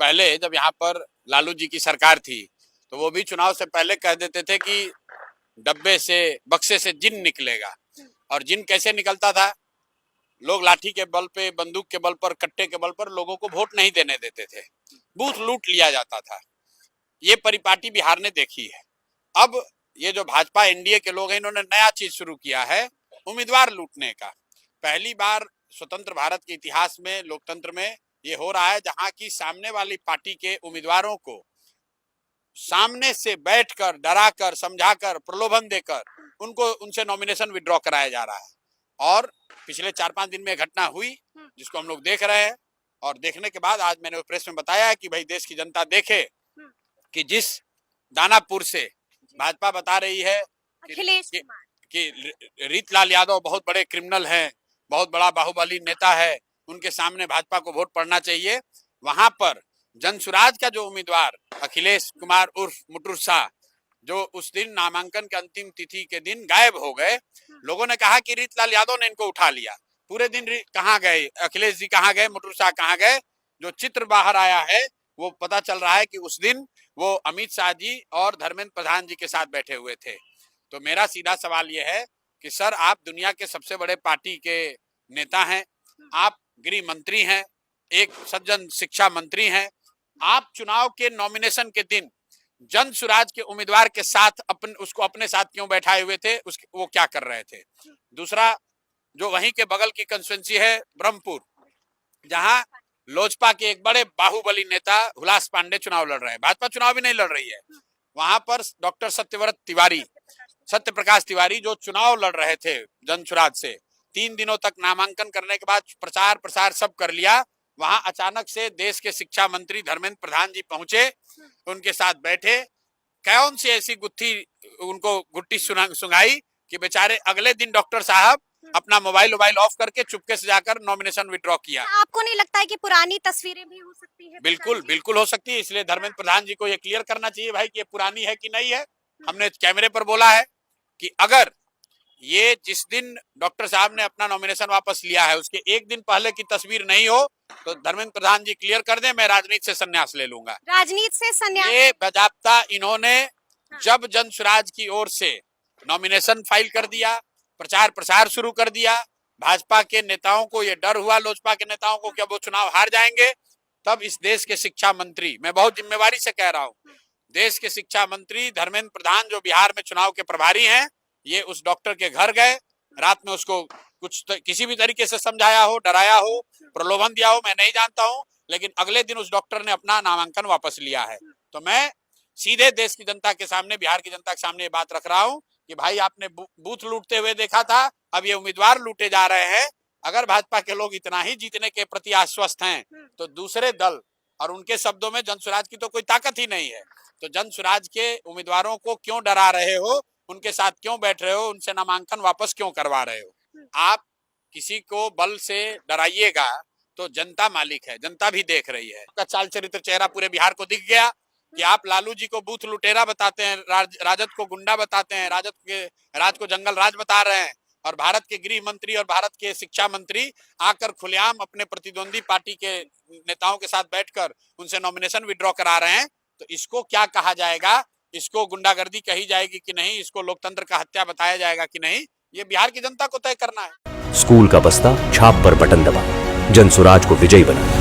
पहले जब यहाँ पर लालू जी की सरकार थी तो वो भी चुनाव से पहले कह देते थे कि डब्बे से बक्से से जिन निकलेगा। और जिन कैसे निकलता था? लोग लाठी के बल पे, बंदूक के बल पर, कट्टे के बल पर लोगों को वोट नहीं देने देते थे, बूथ लूट लिया जाता था। ये परिपाटी बिहार ने देखी है। अब ये जो भाजपा एनडीए के लोग हैं, इन्होंने नया चीज शुरू किया है, उम्मीदवार लूटने का। पहली बार स्वतंत्र भारत के इतिहास में, लोकतंत्र में ये हो रहा है जहां की सामने वाली पार्टी के उम्मीदवारों को सामने से बैठकर, डराकर, समझाकर, प्रलोभन देकर उनसे नॉमिनेशन विड्रॉ कराया जा रहा है। और पिछले 4-5 दिन में घटना हुई जिसको हम लोग देख रहे हैं। और देखने के बाद आज मैंने प्रेस में बताया है कि भाई देश की जनता देखे कि जिस दानापुर से भाजपा बता रही है कि रीतलाल यादव बहुत बड़े क्रिमिनल हैं, बहुत बड़ा बाहुबली नेता है, उनके सामने भाजपा को वोट पड़ना चाहिए, वहां पर जनसुराज का जो उम्मीदवार अखिलेश कुमार उर्फ मुटुर शाह, जो उस दिन नामांकन के अंतिम तिथि के दिन गायब हो गए, लोगों ने कहा कि रीतलाल यादव ने इनको उठा लिया। पूरे दिन कहाँ गए अखिलेश जी, कहाँ गए मुटुर शाह, कहाँ गए? जो चित्र बाहर आया है वो पता चल रहा है कि उस दिन वो अमित शाह जी और धर्मेंद्र प्रधान जी के साथ बैठे हुए थे। तो मेरा सीधा सवाल ये है कि सर, आप दुनिया के सबसे बड़े पार्टी के नेता हैं, आप गृह मंत्री हैं, एक सज्जन शिक्षा मंत्री हैं, आप चुनाव के नॉमिनेशन के दिन जन सुराज के उम्मीदवार के साथ उसको अपने साथ क्यों बैठाए हुए थे? वो क्या कर रहे थे? दूसरा, जो वहीं के बगल की कंस्टिट्यूंसी है ब्रह्मपुर, जहां लोजपा के एक बड़े बाहुबली नेता हुलास पांडे चुनाव लड़ रहे हैं, भाजपा चुनाव भी नहीं लड़ रही है, वहां पर डॉक्टर सत्यप्रकाश तिवारी जो चुनाव लड़ रहे थे जनसुराज से, 3 दिनों तक नामांकन करने के बाद प्रचार प्रसार सब कर लिया, वहां अचानक से देश के शिक्षा मंत्री धर्मेंद्र प्रधान जी पहुंचे, उनके साथ बैठे, कौन सी ऐसी उनको गुट्टी सुंघाई कि बेचारे अगले दिन डॉक्टर साहब अपना मोबाइल ऑफ करके चुपके से जाकर नॉमिनेशन विड्रॉ किया। आपको नहीं लगता है कि पुरानी तस्वीरें भी हो सकती है? बिल्कुल हो सकती है। इसलिए धर्मेंद्र प्रधान जी को ये क्लियर करना चाहिए भाई कि ये पुरानी है कि नहीं है। हमने कैमरे पर बोला है कि अगर ये जिस दिन डॉक्टर साहब ने अपना नॉमिनेशन वापस लिया है उसके एक दिन पहले की तस्वीर नहीं हो तो धर्मेंद्र प्रधान जी क्लियर कर दें, मैं राजनीति से संन्यास ले लूंगा। राजनीति से संन्यास? ये बाकायदा इन्होंने जब जनसुराज की ओर से नॉमिनेशन फाइल कर दिया, प्रचार प्रसार शुरू कर दिया, भाजपा के नेताओं को ये डर हुआ, लोजपा के नेताओं को कि अब वो चुनाव हार जाएंगे, तब इस देश के शिक्षा मंत्री, मैं बहुत जिम्मेवारी से कह रहा हूँ, देश के शिक्षा मंत्री धर्मेंद्र प्रधान जो बिहार में चुनाव के प्रभारी हैं, ये उस डॉक्टर के घर गए, रात में उसको किसी भी तरीके से समझाया हो, डराया हो, प्रलोभन दिया हो, मैं नहीं जानता हूं, लेकिन अगले दिन उस डॉक्टर ने अपना नामांकन वापस लिया है। तो मैं सीधे देश की जनता के सामने, बिहार की जनता के सामने ये बात रख रहा हूं कि भाई आपने बूथ लूटते हुए देखा था, अब ये उम्मीदवार लूटे जा रहे हैं। अगर भाजपा के लोग इतना ही जीतने के प्रति आश्वस्त हैं तो दूसरे दल, और उनके शब्दों में जनसुराज की तो कोई ताकत ही नहीं है, तो जनसुराज के उम्मीदवारों को क्यों डरा रहे हो, उनके साथ क्यों बैठ रहे हो, उनसे नामांकन वापस क्यों करवा रहे हो? आप किसी को बल से डराइएगा तो जनता मालिक है, जनता भी देख रही है। आपका चाल चरित्र चेहरा पूरे बिहार को दिख गया कि आप लालू जी को बूथ लुटेरा बताते हैं, राजद को गुंडा बताते हैं, राज को जंगल राज बता रहे हैं, और भारत के गृह मंत्री और भारत के शिक्षा मंत्री आकर खुलेआम अपने प्रतिद्वंदी पार्टी के नेताओं के साथ बैठकर उनसे नॉमिनेशन विड्रॉ करा रहे हैं। तो इसको क्या कहा जाएगा? इसको गुंडागर्दी कही जाएगी कि नहीं? इसको लोकतंत्र का हत्या बताया जाएगा कि नहीं? ये बिहार की जनता को तय करना है। स्कूल का बस्ता, छाप पर बटन दबा, जनसुराज को विजयी बना।